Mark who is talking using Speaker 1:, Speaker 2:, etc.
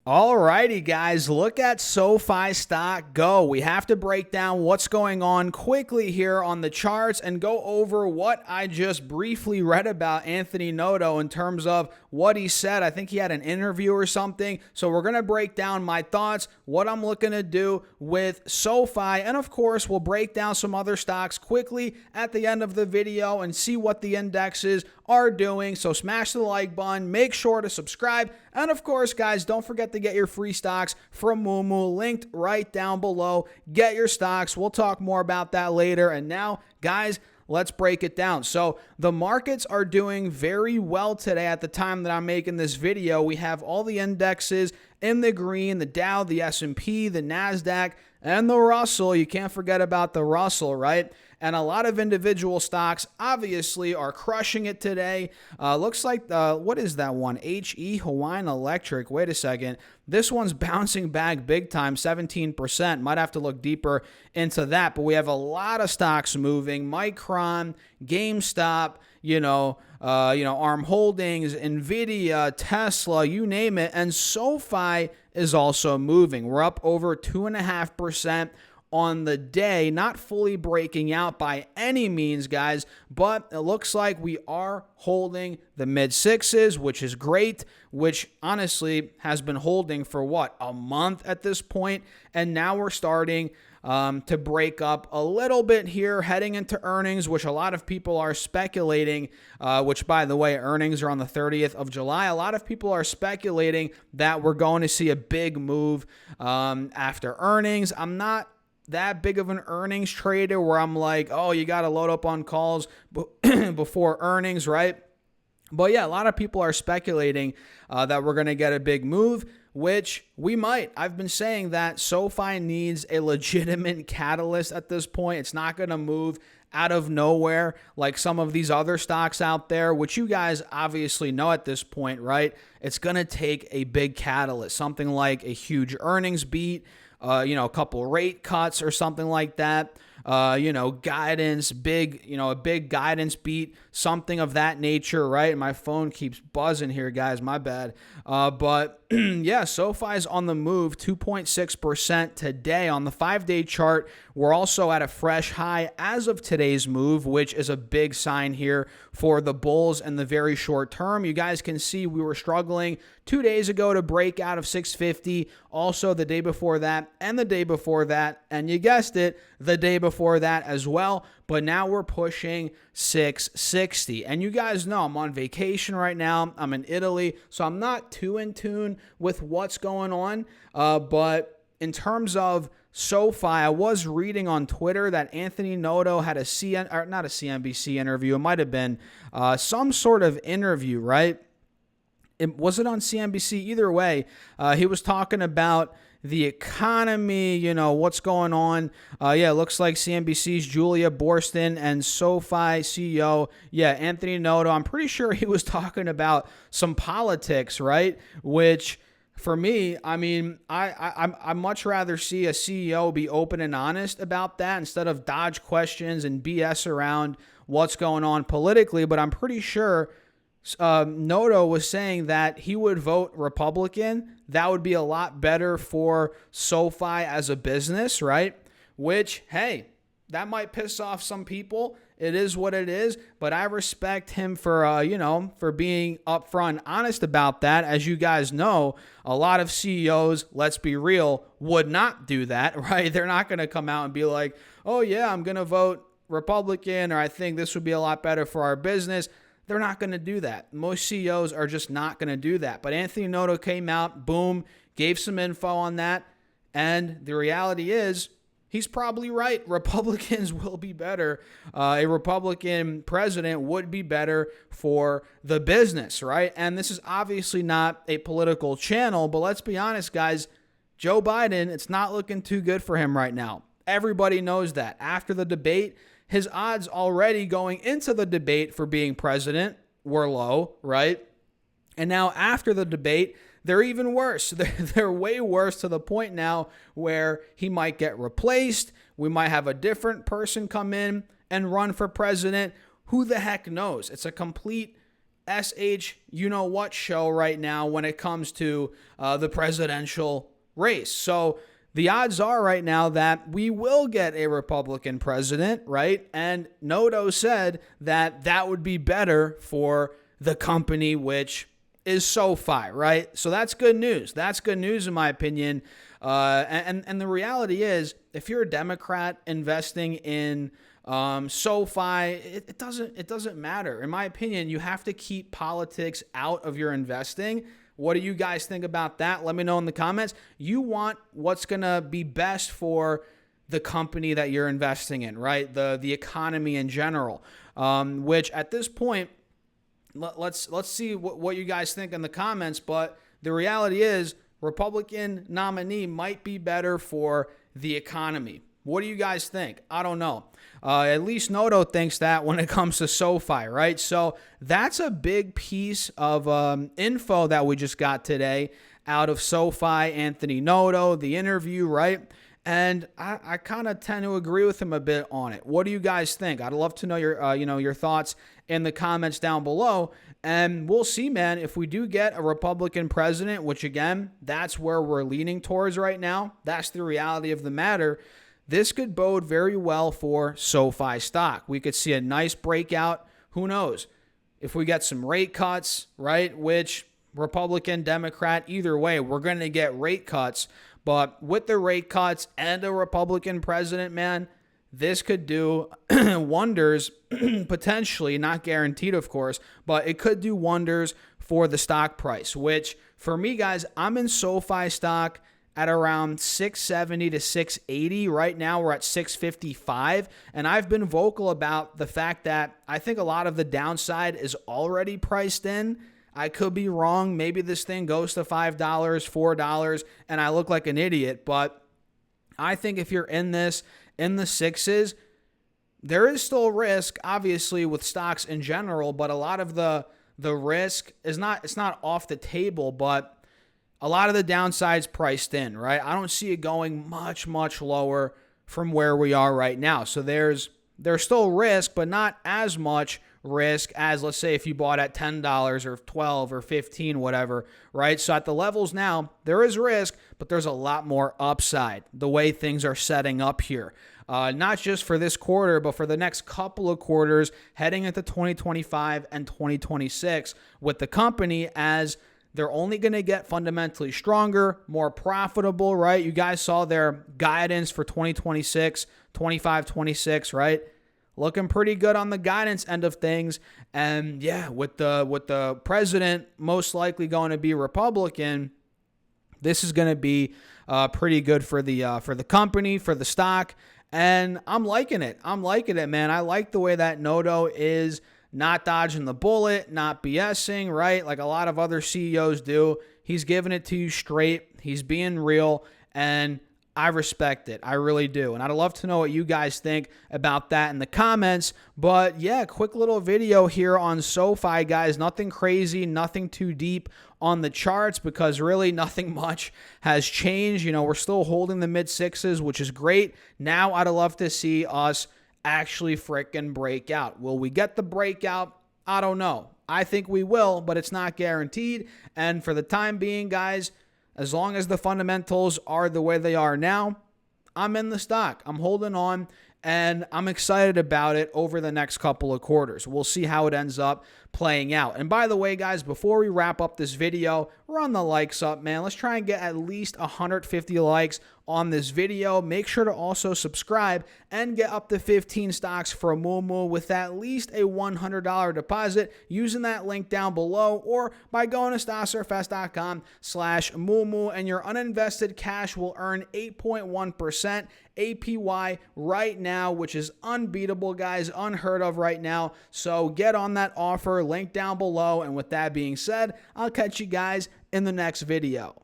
Speaker 1: Alrighty, guys, look at Sofi stock go. We have to break down what's going on quickly here on the charts and go over what I just briefly read about Anthony Noto in terms of what he said. I think he had an interview or something. So we're going to break down my thoughts, what I'm looking to do with Sofi, and of course, we'll break down some other stocks quickly at the end of the video and see what the indexes are doing. So smash the like button, make sure to subscribe, and of course, guys, don't forget to get your free stocks from Moomoo, linked right down below. Get your stocks. We'll talk more about that later. And now, guys, let's break it down. So the markets are doing very well today at the time that I'm making this video. We have all the indexes in the green, the Dow, the S&P, the NASDAQ, and the Russell. You can't forget about the Russell, right? And a lot of individual stocks obviously are crushing it today. Looks like, what is that one? Hawaiian Electric. Wait a second. This one's bouncing back big time, 17%. Might have to look deeper into that. But we have a lot of stocks moving. Micron, GameStop, ARM Holdings, Nvidia, Tesla, you name it. And SoFi is also moving. We're up over 2.5% on the day, not fully breaking out by any means, guys, but it looks like we are holding the mid sixes, which is great, which honestly has been holding for what, a month at this point, and now we're starting to break up a little bit here heading into earnings, which a lot of people are speculating, which, by the way, earnings are on the 30th of July. A lot of people are speculating that we're going to see a big move after earnings. I'm not that big of an earnings trader where I'm like, oh, you got to load up on calls before earnings, right? But yeah, a lot of people are speculating that we're going to get a big move, which we might. I've been saying that SoFi needs a legitimate catalyst at this point. It's not going to move out of nowhere like some of these other stocks out there, which you guys obviously know at this point, right? It's going to take a big catalyst, something like a huge earnings beat, a couple rate cuts or something like that, guidance, a big guidance beat, something of that nature, right? My phone keeps buzzing here, guys, my bad. But yeah, SoFi's on the move, 2.6% today. On the 5-day chart, we're also at a fresh high as of today's move, which is a big sign here for the bulls in the very short term. You guys can see we were struggling 2 days ago to break out of 650, also the day before that and the day before that, and you guessed it, the day before that as well. But now we're pushing 660. And you guys know I'm on vacation right now. I'm in Italy, so I'm not too in tune with what's going on. But in terms of SoFi, I was reading on Twitter that Anthony Noto had not a CNBC interview. It might have been some sort of interview, right? Was it on CNBC? Either way, he was talking about the economy, what's going on. It looks like CNBC's Julia Boorstin and SoFi CEO, Anthony Noto. I'm pretty sure he was talking about some politics, right? Which, for me, I mean, I much rather see a CEO be open and honest about that instead of dodge questions and BS around what's going on politically. But I'm pretty sure Noto was saying that he would vote Republican. That would be a lot better for SoFi as a business, right? Which, hey, that might piss off some people. It is what it is, but I respect him for, for being upfront and honest about that. As you guys know, a lot of CEOs, let's be real, would not do that, right? They're not going to come out and be like, oh yeah, I'm going to vote Republican, or I think this would be a lot better for our business. They're not going to do that. Most CEOs are just not going to do that. But Anthony Noto came out, boom, gave some info on that. And the reality is, he's probably right. Republicans will be better. A Republican president would be better for the business, right? And this is obviously not a political channel, but let's be honest, guys. Joe Biden, it's not looking too good for him right now. Everybody knows that. After the debate, his odds already going into the debate for being president were low, right? And now after the debate, they're even worse. They're way worse, to the point now where he might get replaced. We might have a different person come in and run for president. Who the heck knows? It's a complete you know what show right now when it comes to the presidential race. So the odds are right now that we will get a Republican president, right? And Noto said that that would be better for the company, which is SoFi, right? So that's good news. That's good news in my opinion. And the reality is, if you're a Democrat investing in SoFi, it doesn't matter. In my opinion, you have to keep politics out of your investing. What do you guys think about that? Let me know in the comments. You want what's going to be best for the company that you're investing in, right? The economy in general, which at this point, let's see what you guys think in the comments. But the reality is, Republican nominee might be better for the economy. What do you guys think? I don't know. At least Noto thinks that when it comes to SoFi, right? So that's a big piece of info that we just got today out of SoFi, Anthony Noto, the interview, right? And I kind of tend to agree with him a bit on it. What do you guys think? I'd love to know your thoughts in the comments down below. And we'll see, man, if we do get a Republican president, which again, that's where we're leaning towards right now. That's the reality of the matter. This could bode very well for SoFi stock. We could see a nice breakout. Who knows? If we get some rate cuts, right, which Republican, Democrat, either way, we're going to get rate cuts. But with the rate cuts and a Republican president, man, this could do wonders, potentially, not guaranteed, of course, but it could do wonders for the stock price, which for me, guys, I'm in SoFi stock at around 670 to 680. Right now, we're at 655. And I've been vocal about the fact that I think a lot of the downside is already priced in. I could be wrong. Maybe this thing goes to $5, $4, and I look like an idiot. But I think if you're in this, in the sixes, there is still risk, obviously, with stocks in general. But a lot of the risk is not off the table, but a lot of the downside's priced in, right? I don't see it going much, much lower from where we are right now. So there's still risk, but not as much risk as, let's say, if you bought at $10 or $12 or $15, whatever, right? So at the levels now, there is risk, but there's a lot more upside the way things are setting up here. Not just for this quarter, but for the next couple of quarters heading into 2025 and 2026 with the company, as they're only going to get fundamentally stronger, more profitable, right? You guys saw their guidance for 2026, 25, 26, right? Looking pretty good on the guidance end of things. And yeah, with the president most likely going to be Republican, this is going to be pretty good for the company, for the stock. And I'm liking it. I'm liking it, man. I like the way that Noto is not dodging the bullet, not BSing, right? Like a lot of other CEOs do. He's giving it to you straight. He's being real, and I respect it. I really do. And I'd love to know what you guys think about that in the comments. But yeah, quick little video here on SoFi, guys. Nothing crazy, nothing too deep on the charts, because really nothing much has changed. You know, we're still holding the mid sixes, which is great. Now I'd love to see us actually frickin' break out. Will we get the breakout? I don't know. I think we will, but it's not guaranteed. And for the time being, guys, as long as the fundamentals are the way they are now, I'm in the stock. I'm holding on, and I'm excited about it over the next couple of quarters. We'll see how it ends up playing out. And by the way, guys, before we wrap up this video, run the likes up, man. Let's try and get at least 150 likes on this video. Make sure to also subscribe and get up to 15 stocks for a Moo with at least a $100 deposit using that link down below, or by going to stocksurfest.com/Moo, and your uninvested cash will earn 8.1% APY right now, which is unbeatable, guys, unheard of right now. So get on that offer, link down below. And with that being said, I'll catch you guys in the next video.